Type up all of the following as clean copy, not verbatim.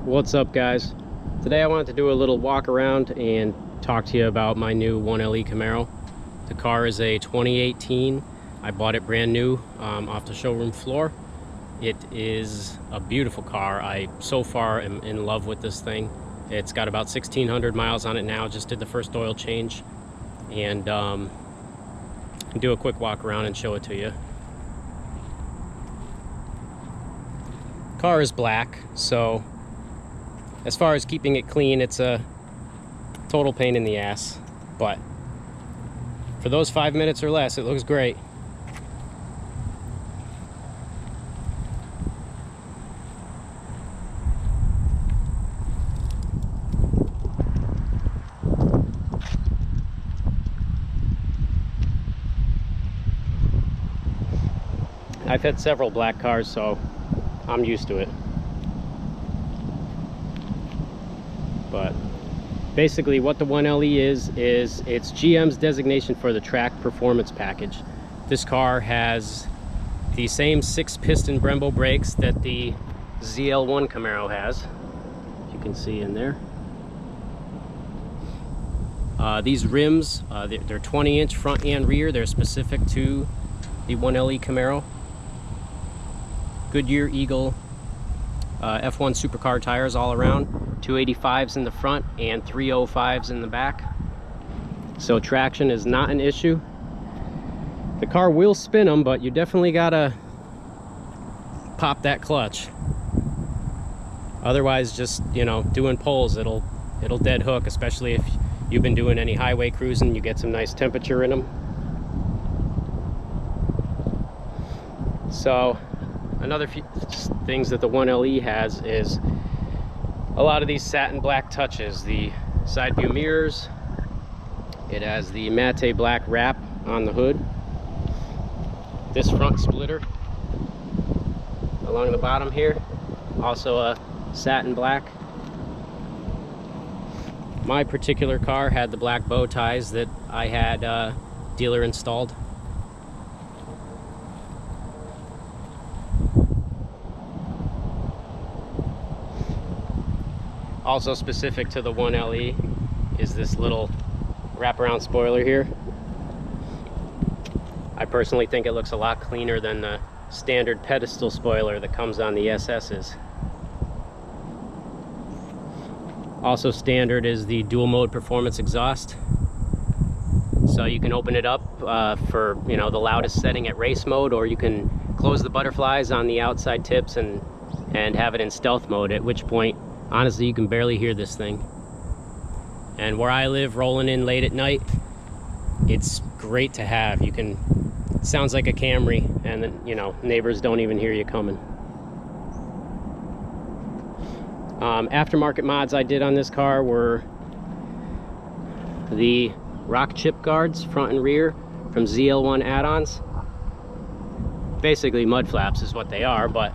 What's up, guys? Today I wanted to do a little walk around and talk to you about my new 1LE Camaro. The car is a 2018. I bought it brand new off the showroom floor. It is a beautiful car. I so far am in love with this thing. It's got about 1,600 miles on it now. Just did the first oil change, and do a quick walk around and show it to you. Car is black, so as far as keeping it clean, it's a total pain in the ass, but for those 5 minutes or less, it looks great. I've had several black cars, so I'm used to it. But basically what the 1LE is it's GM's designation for the track performance package. This car has the same 6-piston Brembo brakes that the ZL1 Camaro has, as you can see in there. These rims, they're 20-inch front and rear. They're specific to the 1LE Camaro. Goodyear Eagle F1 supercar tires all around, 285s in the front and 305s in the back, so traction is not an issue. The car will spin them, but you definitely gotta pop that clutch, otherwise just, you know, doing pulls, it'll dead hook, especially if you've been doing any highway cruising. You get some nice temperature in them. So another few things that the 1LE has is a lot of these satin black touches. The side view mirrors, it has the matte black wrap on the hood, this front splitter along the bottom here, also a satin black. My particular car had the black bow ties that I had dealer installed. Also specific to the 1LE is this little wraparound spoiler here. I personally think it looks a lot cleaner than the standard pedestal spoiler that comes on the SS's. Also standard is the dual mode performance exhaust. So you can open it up for, you know, the loudest setting at race mode, or you can close the butterflies on the outside tips and have it in stealth mode, at which point honestly you can barely hear this thing. And where I live, rolling in late at night, it's great to have. You can, it sounds like a Camry, and then, you know, neighbors don't even hear you coming. Aftermarket mods I did on this car were the rock chip guards front and rear from ZL1 add-ons. Basically mud flaps is what they are, but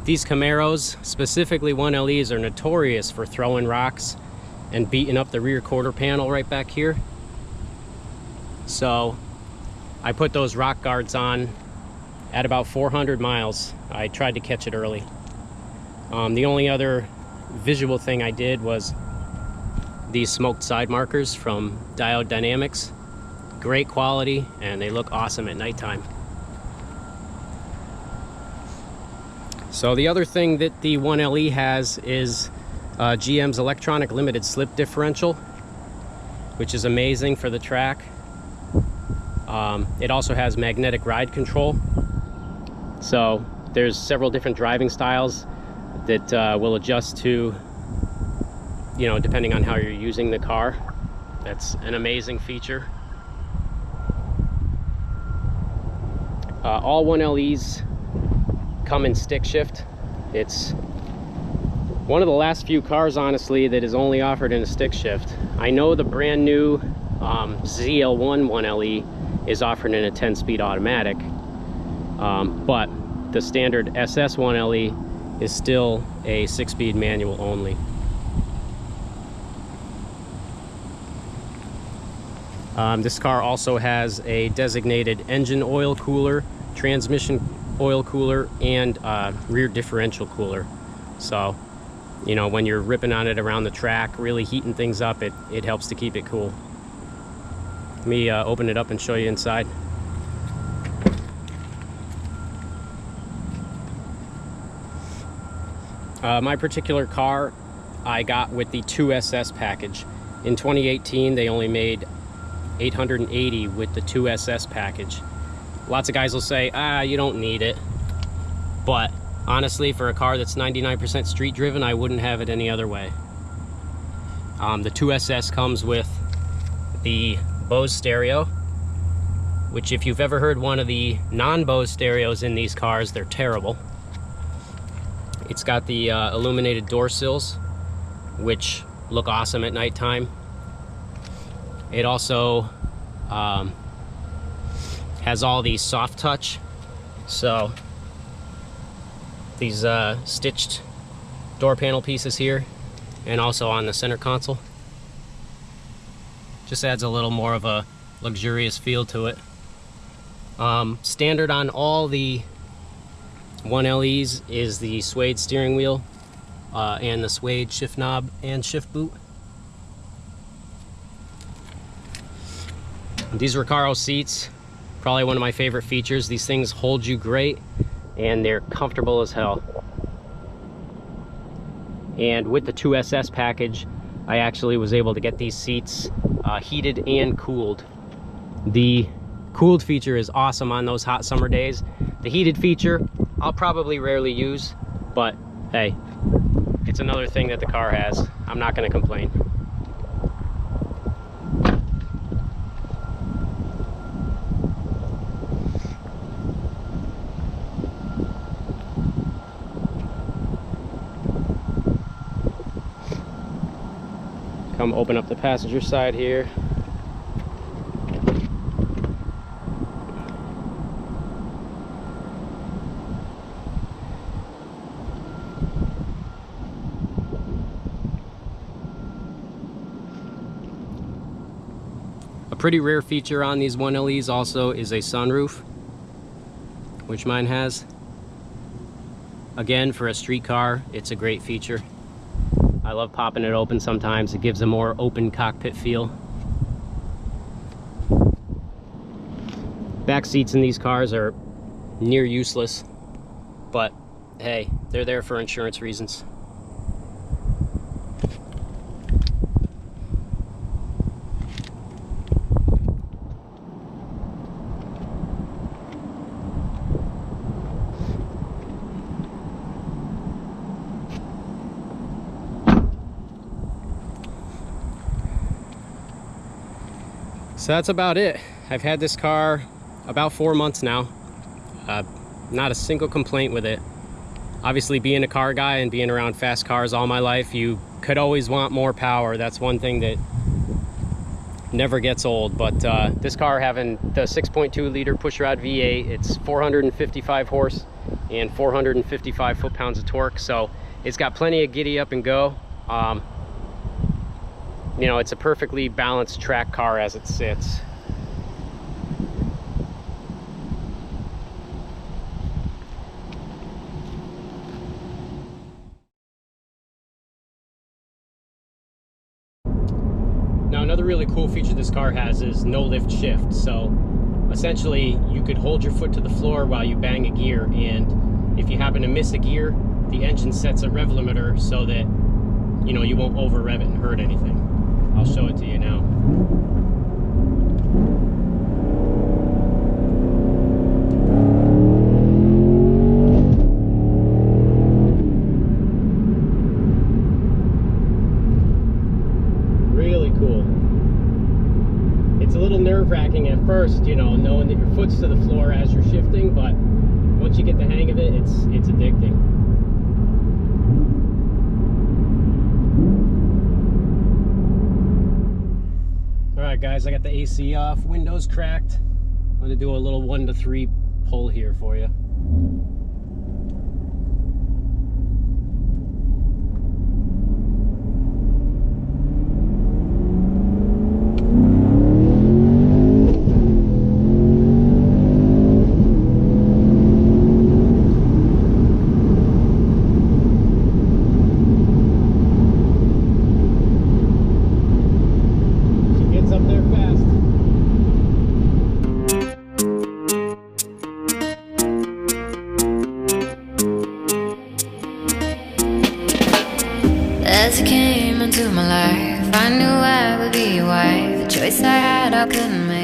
these Camaros, specifically 1LEs, are notorious for throwing rocks and beating up the rear quarter panel right back here. So I put those rock guards on at about 400 miles. I tried to catch it early. The only other visual thing I did was these smoked side markers from Diode Dynamics. Great quality, and they look awesome at nighttime. So the other thing that the 1LE has is GM's electronic limited slip differential, which is amazing for the track. It also has magnetic ride control. So there's several different driving styles that will adjust to, you know, depending on how you're using the car. That's an amazing feature. All 1LEs come in stick shift. It's one of the last few cars, honestly, that is only offered in a stick shift. I know the brand new ZL1 1LE is offered in a 10-speed automatic, but the standard SS 1LE is still a 6-speed manual only. This car also has a designated engine oil cooler, transmission oil cooler, and rear differential cooler. So, you know, when you're ripping on it around the track, really heating things up, it helps to keep it cool. Let me open it up and show you inside. My particular car I got with the 2SS package. In 2018, they only made 880 with the 2SS package. Lots of guys will say, you don't need it. But honestly, for a car that's 99% street driven, I wouldn't have it any other way. The 2SS comes with the Bose stereo, which if you've ever heard one of the non-Bose stereos in these cars, they're terrible. It's got the illuminated door sills, which look awesome at nighttime. It also has all these soft touch, so these stitched door panel pieces here, and also on the center console. Just adds a little more of a luxurious feel to it. Standard on all the 1LEs is the suede steering wheel and the suede shift knob and shift boot. These Recaro seats, probably one of my favorite features. These things hold you great and they're comfortable as hell. And with the 2SS package, I actually was able to get these seats heated and cooled. The cooled feature is awesome on those hot summer days. The heated feature, I'll probably rarely use, but hey, it's another thing that the car has. I'm not going to complain. Come open up the passenger side here. A pretty rare feature on these 1LEs also is a sunroof, which mine has. Again, for a street car, it's a great feature. I love popping it open sometimes. It gives a more open cockpit feel. Back seats in these cars are near useless, but hey, they're there for insurance reasons. So that's about it. I've had this car about 4 months now. Not a single complaint with it. Obviously, being a car guy and being around fast cars all my life, you could always want more power. That's one thing that never gets old. But this car, having the 6.2 liter pushrod V8, it's 455 horse and 455 foot-pounds of torque. So it's got plenty of giddy up and go. You know, it's a perfectly balanced track car as it sits. Now, another really cool feature this car has is no lift shift. So essentially, you could hold your foot to the floor while you bang a gear, and if you happen to miss a gear, the engine sets a rev limiter so that, you know, you won't over rev it and hurt anything. I'll show it to you now. Really cool. It's a little nerve-wracking at first, you know, knowing that your foot's to the floor as you're shifting, but once you get the hang of it, it's addicting. Alright guys, I got the AC off, windows cracked. I'm going to do a little 1 to 3 pull here for you. As you came into my life, I knew I would be your wife. The choice I had, I couldn't make.